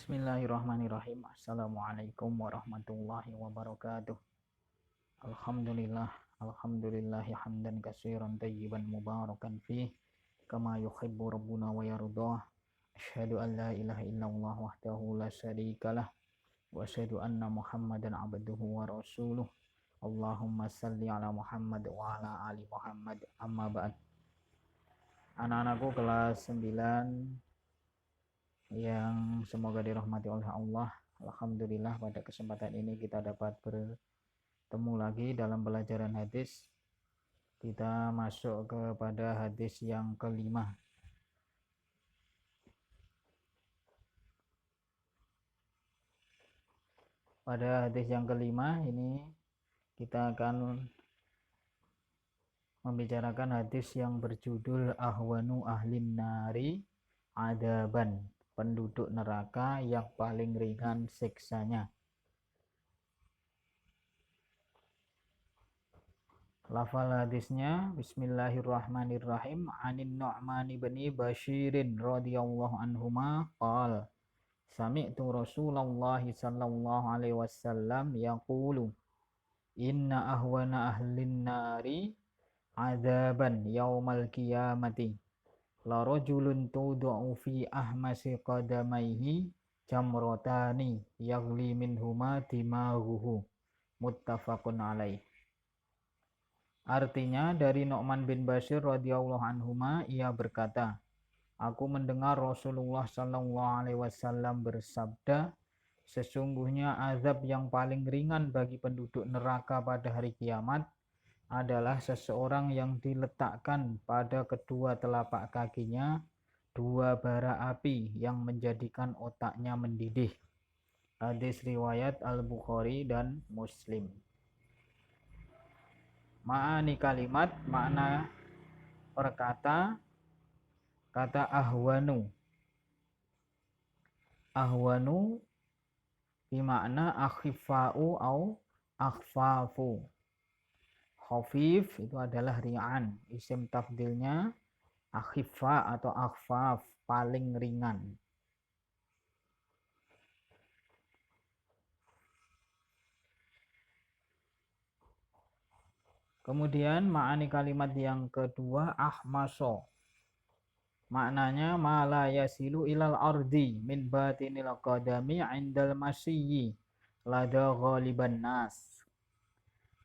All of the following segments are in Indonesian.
Bismillahirrahmanirrahim. Assalamualaikum warahmatullahi wabarakatuh. Alhamdulillah, alhamdulillahi hamdan katsiran tayyiban mubarakan fih kama yuhibbu rabbuna wa yardah. Asyhadu an la ilaha illallah wahdahu la syarikalah wa asyhadu anna Muhammadan abduhu wa rasuluh. Allahumma salli ala Muhammad wa ala ali Muhammad. Amma ba'd. Anak-anakku kelas 9 yang semoga dirahmati oleh Allah. Alhamdulillah pada kesempatan ini kita dapat bertemu lagi dalam pelajaran hadis. Kita masuk kepada hadis yang kelima. Pada hadis yang kelima ini kita akan membicarakan hadis yang berjudul Ahwanu Ahlin Nari Adaban, penduduk neraka yang paling ringan siksanya. Lafal hadisnya, Bismillahirrahmanirrahim. Anin Nu'man bin Bashirin radhiyallahu anhuma qala sami'tu Rasulullah sallallahu alaihi wasallam yaqulu inna ahwana ahlin nari adaban yaumal qiyamati la rajulun tudu'u fi ahmasi qadamaihi jamrotani yaghli minhuma dimaghuhu, muttafaqun alaih. Artinya dari Nu'man bin Bashir radhiyallahu anhuma, ia berkata, aku mendengar Rasulullah sallallahu alaihi wasallam bersabda, sesungguhnya azab yang paling ringan bagi penduduk neraka pada hari kiamat adalah seseorang yang diletakkan pada kedua telapak kakinya dua bara api yang menjadikan otaknya mendidih. Hadis riwayat Al-Bukhari dan Muslim. Ma'ani kalimat, makna perkata, kata ahwanu. Ahwanu bermakna akhifa'u au akhfafu. Khafif itu adalah ri'an, isim tafdilnya akhifa atau akhfaf, paling ringan. Kemudian ma'ani kalimat yang kedua ahmaso. Maknanya ma la yasilu ilal ardi min batinil qadami indal masyiyi lada ghaliban nas.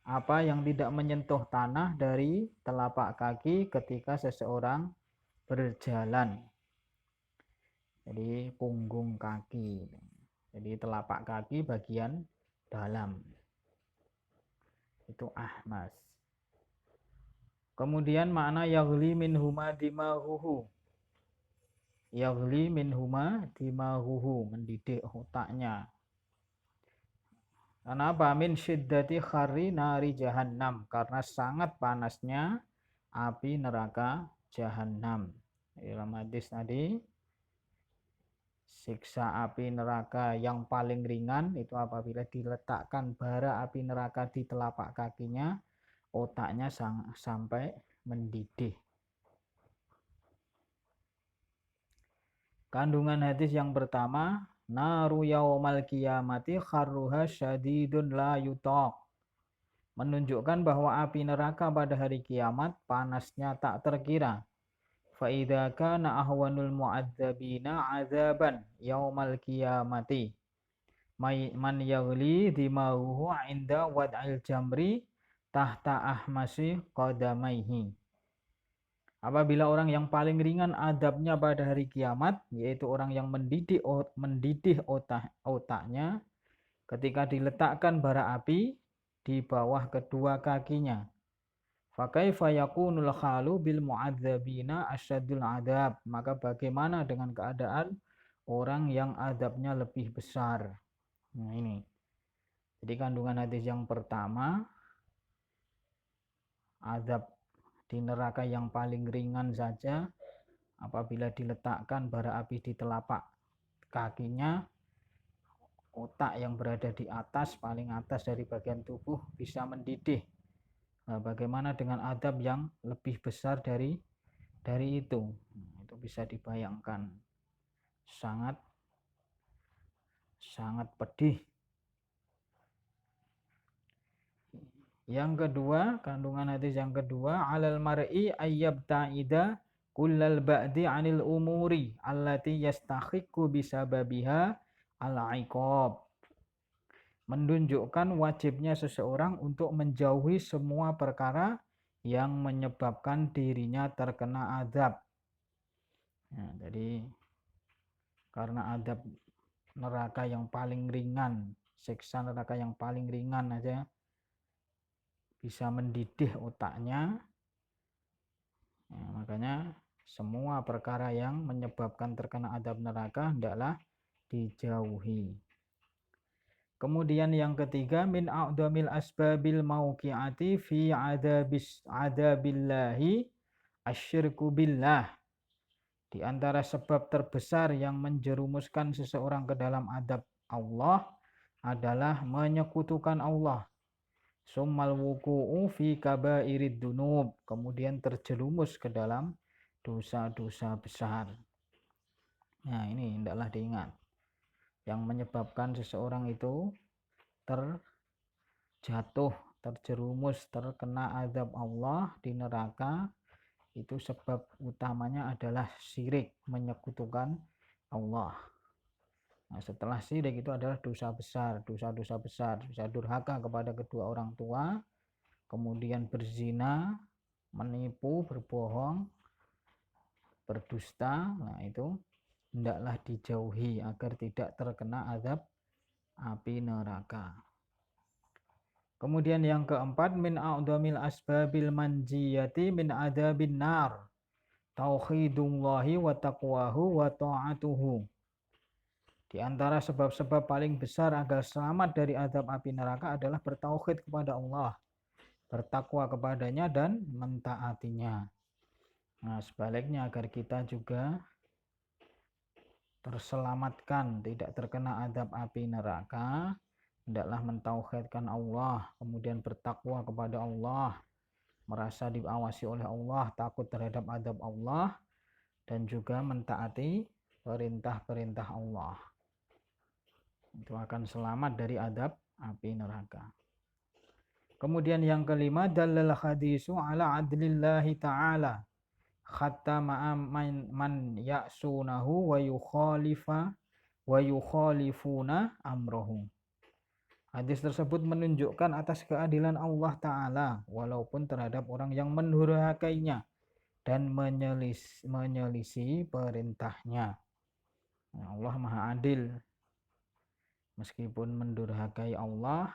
Apa yang tidak menyentuh tanah dari telapak kaki ketika seseorang berjalan. Jadi punggung kaki. Jadi telapak kaki bagian dalam. Itu ahmas. Kemudian makna yaghli minhuma dimaghuhu. Yaghli minhuma dimaghuhu, mendidih otaknya. Kenapa? Min syiddati kharri nari jahannam, karena sangat panasnya api neraka jahannam. Dalam hadis tadi, siksa api neraka yang paling ringan itu apabila diletakkan bara api neraka di telapak kakinya, otaknya sampai mendidih. Kandungan hadis yang pertama, naru yaumal qiyamati kharruha syadidun la yutaq. Menunjukkan bahwa api neraka pada hari kiamat panasnya tak terkira. Fa idza kana ahwanul mu'adzabina 'adzaban yaumal qiyamati man yaghli dimaghuhu 'inda wad'il jamri tahta ahmasi qadamaihi. Apabila orang yang paling ringan adabnya pada hari kiamat, yaitu orang yang mendidih otaknya ketika diletakkan bara api di bawah kedua kakinya. Fakaifa yakunul khalu bil mu'adzabina asyadul adab. Maka bagaimana dengan keadaan orang yang adabnya lebih besar? Nah ini. Jadi kandungan hadis yang pertama, azab di neraka yang paling ringan saja apabila diletakkan bara api di telapak kakinya, otak yang berada di atas, paling atas dari bagian tubuh bisa mendidih. Nah, bagaimana dengan azab yang lebih besar dari itu? Itu bisa dibayangkan, sangat sangat pedih. Yang kedua, kandungan hadis yang kedua, alal mar'i ayyabta'ida kullal ba'di 'anil umuri allati yastahiqqu bisababiha al-'iqab. Menunjukkan wajibnya seseorang untuk menjauhi semua perkara yang menyebabkan dirinya terkena azab. Nah, jadi karena azab neraka yang paling ringan, siksa neraka yang paling ringan aja bisa mendidih otaknya. Ya, makanya semua perkara yang menyebabkan terkena azab neraka hendaklah dijauhi. Kemudian yang ketiga, min a'dhamil asbabil mauqi'ati fi adabillahi asyirku billah. Di antara sebab terbesar yang menjerumuskan seseorang ke dalam azab Allah adalah menyekutukan Allah. Summal wuku'u fi kabairid dunub, kemudian terjerumus ke dalam dosa-dosa besar. Nah, ini hendaklah diingat. Yang menyebabkan seseorang itu terjatuh, terjerumus, terkena azab Allah di neraka, itu sebab utamanya adalah syirik, menyekutukan Allah. Nah, setelah syirik itu adalah dosa besar, dosa-dosa besar, bisa durhaka kepada kedua orang tua, kemudian berzina, menipu, berbohong, berdusta. Nah, itu hendaklah dijauhi agar tidak terkena azab api neraka. Kemudian yang keempat, min a'dhamil asbabil manjiyati min adzabin nar tauhidullahi wa taqwahu wa ta'atuhu. Di antara sebab-sebab paling besar agar selamat dari azab api neraka adalah bertauhid kepada Allah, bertakwa kepadanya dan mentaatinya. Nah, sebaliknya agar kita juga terselamatkan, tidak terkena azab api neraka, hendaklah mentauhidkan Allah, kemudian bertakwa kepada Allah, merasa diawasi oleh Allah, takut terhadap azab Allah, dan juga mentaati perintah-perintah Allah. Itu akan selamat dari azab api neraka. Kemudian yang kelima, dalal hadisu ala adlillahi ta'ala hatta man ya'sunahu wa yukhalifuna amrohu. Hadis tersebut menunjukkan atas keadilan Allah Ta'ala walaupun terhadap orang yang mendurhakainya dan menyelisih perintahnya. Allah Maha Adil. Meskipun mendurhakai Allah,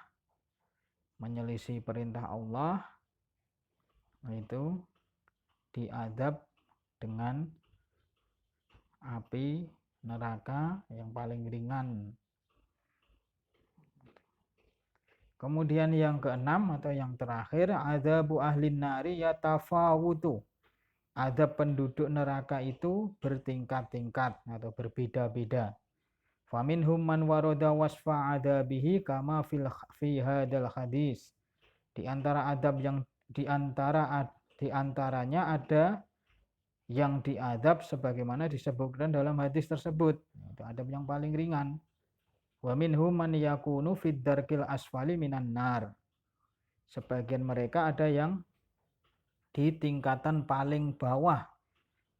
menyelisih perintah Allah, itu diadab dengan api neraka yang paling ringan. Kemudian yang keenam atau yang terakhir, adzabu ahlin nari yatafawutu. Azab penduduk neraka itu bertingkat-tingkat atau berbeda-beda. Faminhum man warada wasfa adabihi kama fi hadal hadis. Di antara adab yang di antaranya ada yang diadab sebagaimana disebutkan dalam hadis tersebut. Itu adab yang paling ringan. Wa minhum man yakunu fid darkil asfali minan nar. Sebagian mereka ada yang di tingkatan paling bawah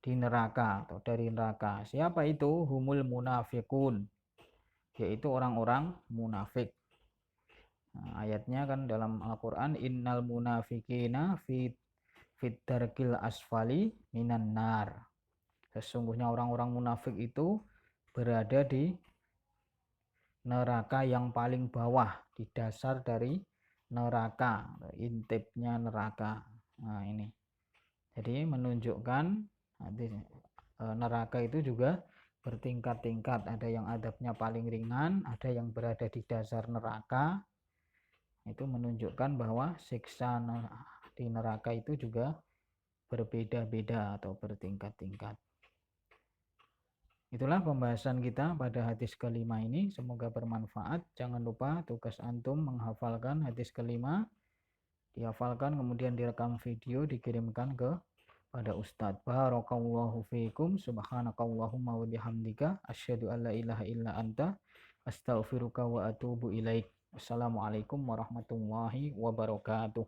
di neraka atau dari neraka. Siapa itu? Humul munafiqun, yaitu orang-orang munafik. Nah, ayatnya kan dalam Al-Quran, innal munafiqina fit darkil asfali minan nar. Sesungguhnya orang-orang munafik itu berada di neraka yang paling bawah, di dasar dari neraka, intipnya neraka. Nah, ini jadi menunjukkan neraka itu juga bertingkat-tingkat. Ada yang adabnya paling ringan, ada yang berada di dasar neraka. Itu menunjukkan bahwa siksa di neraka itu juga berbeda-beda atau bertingkat-tingkat. Itulah pembahasan kita pada hadis kelima ini. Semoga bermanfaat. Jangan lupa tugas antum menghafalkan hadis kelima. Dihafalkan, kemudian direkam video, dikirimkan ke pada Ustadz. Barakallahu fiikum. Subhanakallahumma wa bihamdika asyhadu an la ilaha illa anta Astaghfiruka wa atubu ilaik. Wassalamualaikum warahmatullahi wabarakatuh.